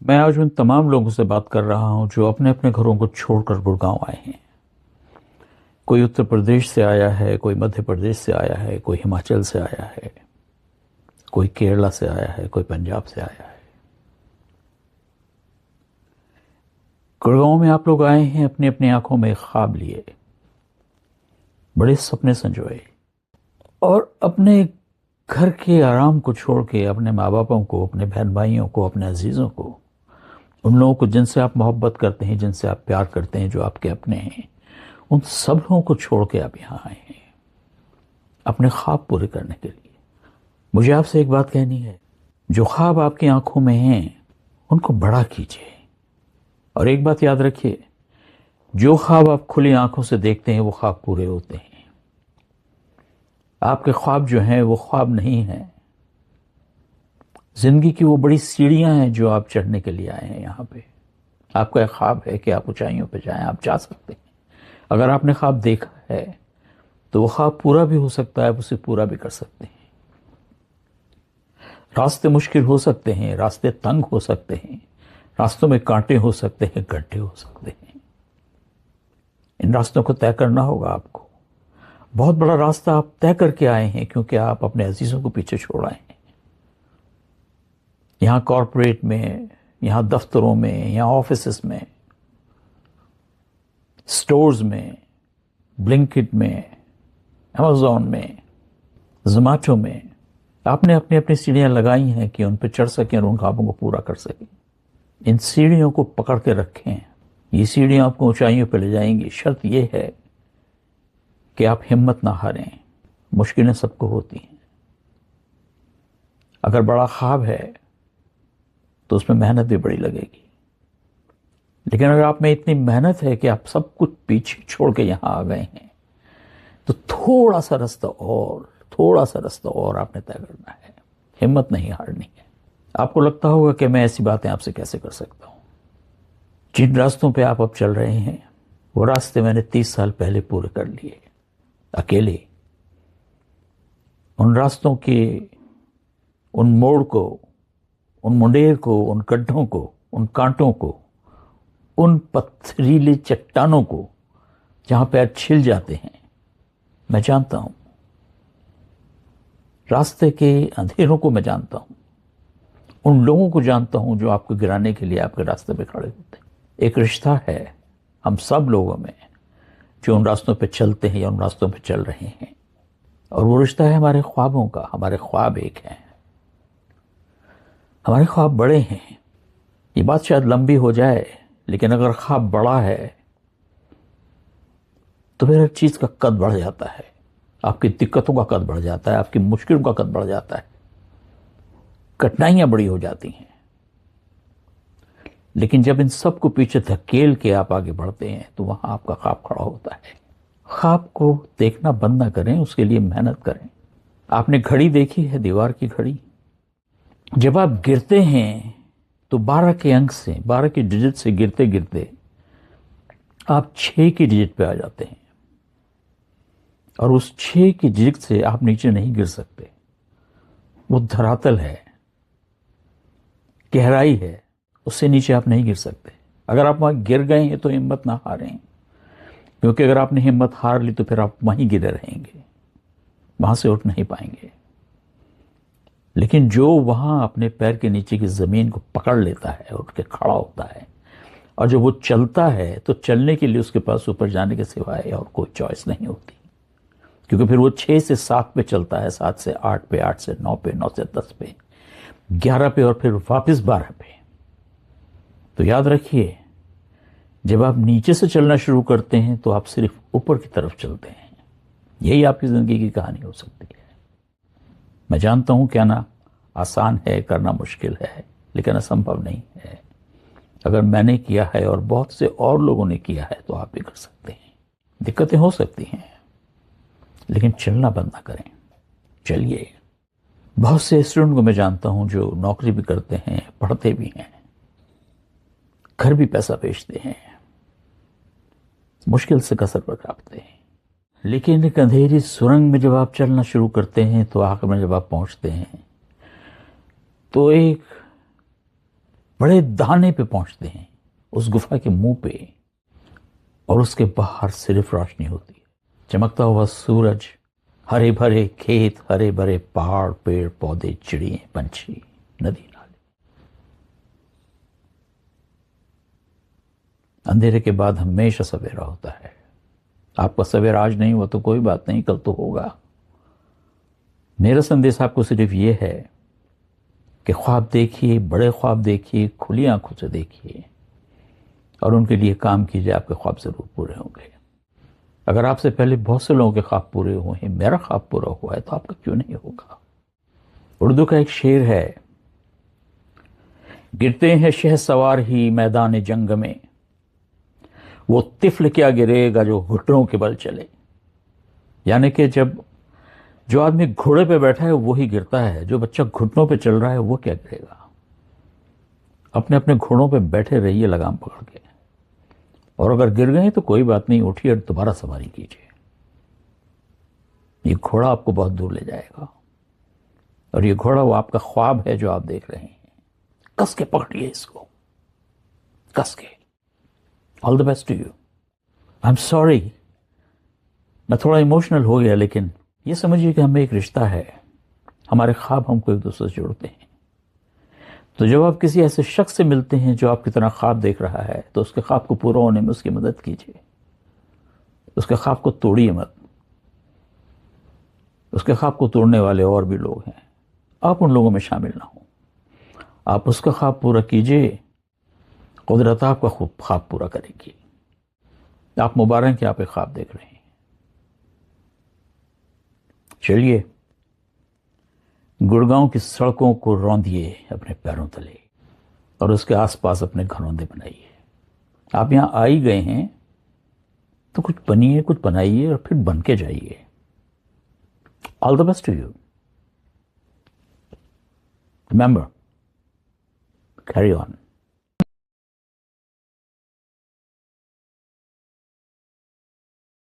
میں آج ان تمام لوگوں سے بات کر رہا ہوں جو اپنے اپنے گھروں کو چھوڑ کر گڑگاؤں آئے ہیں۔ کوئی اتر پردیش سے آیا ہے، کوئی مدھیہ پردیش سے آیا ہے، کوئی ہماچل سے آیا ہے، کوئی کیرلا سے آیا ہے، کوئی پنجاب سے آیا ہے۔ گڑگاؤں میں آپ لوگ آئے ہیں اپنی اپنی آنکھوں میں خواب لیے، بڑے سپنے سنجوئے، اور اپنے گھر کے آرام کو چھوڑ کے اپنے ماں باپوں کو، اپنے بہن بھائیوں کو، اپنے عزیزوں کو، ان لوگوں کو جن سے آپ محبت کرتے ہیں، جن سے آپ پیار کرتے ہیں، جو آپ کے اپنے ہیں، ان سب لوگوں کو چھوڑ کے آپ یہاں آئے ہیں اپنے خواب پورے کرنے کے لیے۔ مجھے آپ سے ایک بات کہنی ہے، جو خواب آپ کی آنکھوں میں ہیں ان کو بڑا کیجیے، اور ایک بات یاد رکھیے، جو خواب آپ کھلی آنکھوں سے دیکھتے ہیں وہ خواب پورے ہوتے ہیں۔ آپ کے خواب جو ہیں وہ خواب نہیں ہیں، زندگی کی وہ بڑی سیڑھیاں ہیں جو آپ چڑھنے کے لیے آئے ہیں یہاں پہ۔ آپ کا ایک خواب ہے کہ آپ اونچائیوں پہ جائیں، آپ جا سکتے ہیں۔ اگر آپ نے خواب دیکھا ہے تو وہ خواب پورا بھی ہو سکتا ہے، آپ اسے پورا بھی کر سکتے ہیں۔ راستے مشکل ہو سکتے ہیں، راستے تنگ ہو سکتے ہیں، راستوں میں کانٹے ہو سکتے ہیں، گڈھے ہو سکتے ہیں۔ ان راستوں کو طے کرنا ہوگا آپ کو۔ بہت بڑا راستہ آپ طے کر کے آئے ہیں کیونکہ آپ اپنے عزیزوں کو پیچھے چھوڑ آئے ہیں۔ یہاں کارپوریٹ میں، یہاں دفتروں میں، یہاں آفیسز میں، سٹورز میں، بلنکٹ میں، امیزون میں، زومیٹو میں، آپ نے اپنی اپنی سیڑھیاں لگائی ہیں کہ ان پہ چڑھ سکیں اور ان خوابوں کو پورا کر سکیں۔ ان سیڑھیوں کو پکڑ کے رکھیں، یہ سیڑھیاں آپ کو اونچائیوں پہ لے جائیں گی۔ شرط یہ ہے کہ آپ ہمت نہ ہاریں۔ مشکلیں سب کو ہوتی ہیں، اگر بڑا خواب ہے تو اس میں محنت بھی بڑی لگے گی، لیکن اگر آپ میں اتنی محنت ہے کہ آپ سب کچھ پیچھے چھوڑ کے یہاں آ گئے ہیں تو تھوڑا سا رستہ اور آپ نے طے کرنا ہے۔ ہمت نہیں ہارنی ہے۔ آپ کو لگتا ہوگا کہ میں ایسی باتیں آپ سے کیسے کر سکتا ہوں۔ جن راستوں پہ آپ اب چل رہے ہیں وہ راستے میں نے 30 سال پہلے پورے کر لیے، اکیلے۔ ان راستوں کے ان موڑ کو، ان منڈیر کو، ان گڈھوں کو، ان کانٹوں کو، ان پتھریلے چٹانوں کو جہاں پیر چھل جاتے ہیں، میں جانتا ہوں۔ راستے کے اندھیروں کو میں جانتا ہوں، ان لوگوں کو جانتا ہوں جو آپ کو گرانے کے لیے آپ کے راستے پہ کھڑے ہوتے ہیں۔ ایک رشتہ ہے ہم سب لوگوں میں جو ان راستوں پہ چلتے ہیں یا ان راستوں پہ چل رہے ہیں، اور وہ رشتہ ہے ہمارے خوابوں کا۔ ہمارے خواب ایک ہیں، ہمارے خواب بڑے ہیں۔ یہ بات شاید لمبی ہو جائے، لیکن اگر خواب بڑا ہے تو پھر ہر چیز کا قد بڑھ جاتا ہے۔ آپ کی دقتوں کا قد بڑھ جاتا ہے، آپ کی مشکلوں کا قد بڑھ جاتا ہے، کٹھنائیاں بڑی ہو جاتی ہیں۔ لیکن جب ان سب کو پیچھے دھکیل کے آپ آگے بڑھتے ہیں تو وہاں آپ کا خواب کھڑا ہوتا ہے۔ خواب کو دیکھنا بند نہ کریں، اس کے لیے محنت کریں۔ آپ نے گھڑی دیکھی ہے، دیوار کی گھڑی؟ جب آپ گرتے ہیں تو 12 کے انک سے، 12 کے ڈیجٹ سے گرتے گرتے آپ 6 کی ڈیجٹ پہ آ جاتے ہیں، اور اس 6 کی ڈیجٹ سے آپ نیچے نہیں گر سکتے۔ وہ دھراتل ہے، گہرائی ہے، اس سے نیچے آپ نہیں گر سکتے۔ اگر آپ وہاں گر گئے ہیں تو ہمت نہ ہاریں، کیونکہ اگر آپ نے ہمت ہار لی تو پھر آپ وہیں گرے رہیں گے، وہاں سے اٹھ نہیں پائیں گے۔ لیکن جو وہاں اپنے پیر کے نیچے کی زمین کو پکڑ لیتا ہے، اٹھ کے کھڑا ہوتا ہے، اور جب وہ چلتا ہے تو چلنے کے لیے اس کے پاس اوپر جانے کے سوائے اور کوئی چوائس نہیں ہوتی، کیونکہ پھر وہ 6 سے 7 پہ چلتا ہے، 7 سے 8 پہ، 8 سے 9 پہ، 9 سے 10 پہ، 11 پہ، اور پھر واپس 12 پہ۔ تو یاد رکھیے، جب آپ نیچے سے چلنا شروع کرتے ہیں تو آپ صرف اوپر کی طرف چلتے ہیں۔ یہی آپ کی زندگی کی کہانی ہو سکتی ہے۔ میں جانتا ہوں کہنا آسان ہے، کرنا مشکل ہے، لیکن اسمبھو نہیں ہے۔ اگر میں نے کیا ہے اور بہت سے اور لوگوں نے کیا ہے تو آپ بھی کر سکتے ہیں۔ دقتیں ہو سکتی ہیں، لیکن چلنا بند نہ کریں، چلیے۔ بہت سے اسٹوڈنٹ کو میں جانتا ہوں جو نوکری بھی کرتے ہیں، پڑھتے بھی ہیں، گھر بھی پیسہ بھیجتے ہیں، مشکل سے کسر پر کھاتے ہیں، لیکن ایک اندھیری سرنگ میں جب آپ چلنا شروع کرتے ہیں تو آخر میں جب آپ پہنچتے ہیں تو ایک بڑے دانے پہ پہنچتے ہیں، اس گفا کے منہ پہ، اور اس کے باہر صرف روشنی ہوتی ہے، چمکتا ہوا سورج، ہرے بھرے کھیت، ہرے بھرے پہاڑ، پیڑ پودے، چڑیے، پنچھی، ندی نالے۔ اندھیرے کے بعد ہمیشہ سویرا ہوتا ہے۔ آپ کا سویرا آج نہیں ہوا تو کوئی بات نہیں، کل تو ہوگا۔ میرا سندیش آپ کو صرف یہ ہے کہ خواب دیکھیے، بڑے خواب دیکھیے، کھلی آنکھوں سے دیکھیے، اور ان کے لیے کام کیجیے، آپ کے خواب ضرور پورے ہوں گے۔ اگر آپ سے پہلے بہت سے لوگوں کے خواب پورے ہوئے ہیں، میرا خواب پورا ہوا ہے، تو آپ کا کیوں نہیں ہوگا؟ اردو کا ایک شعر ہے، گرتے ہیں شہسوار ہی میدان جنگ میں، وہ طفل کیا گرے گا جو گھٹنوں کے بل چلے۔ یعنی کہ جو آدمی گھوڑے پہ بیٹھا ہے وہی گرتا ہے، جو بچہ گھٹنوں پہ چل رہا ہے وہ کیا کرے گا؟ اپنے اپنے گھوڑوں پہ بیٹھے رہیے لگام پکڑ کے، اور اگر گر گئے تو کوئی بات نہیں، اٹھیے اور دوبارہ سواری کیجیے۔ یہ گھوڑا آپ کو بہت دور لے جائے گا، اور یہ گھوڑا وہ آپ کا خواب ہے جو آپ دیکھ رہے ہیں۔ کس کے پکڑیے اس کو، کس کے۔ All the best to you. I am sorry, میں تھوڑا ایموشنل ہو گیا، لیکن یہ سمجھیے کہ ہمیں ایک رشتہ ہے، ہمارے خواب ہم کو ایک دوسرے سے جوڑتے ہیں۔ تو جب آپ کسی ایسے شخص سے ملتے ہیں جو آپ کی طرح خواب دیکھ رہا ہے، تو اس کے خواب کو پورا ہونے میں اس کی مدد کیجیے، اس کے خواب کو توڑیے مت۔ اس کے خواب کو توڑنے والے اور بھی لوگ ہیں، آپ ان لوگوں میں شامل نہ ہوں۔ آپ اس کا خواب پورا کیجیے، قدرت آپ کا خواب پورا کرے گی۔ آپ مبارک کہ آپ ایک خواب دیکھ رہے ہیں۔ چلیے، گڑگاؤں کی سڑکوں کو روندیے اپنے پیروں تلے، اور اس کے آس پاس اپنے گھروندے بنائیے۔ آپ یہاں آ ہی گئے ہیں تو کچھ بنیے، کچھ بنائیے، اور پھر بن کے جائیے۔ All the best to you. Remember, carry on.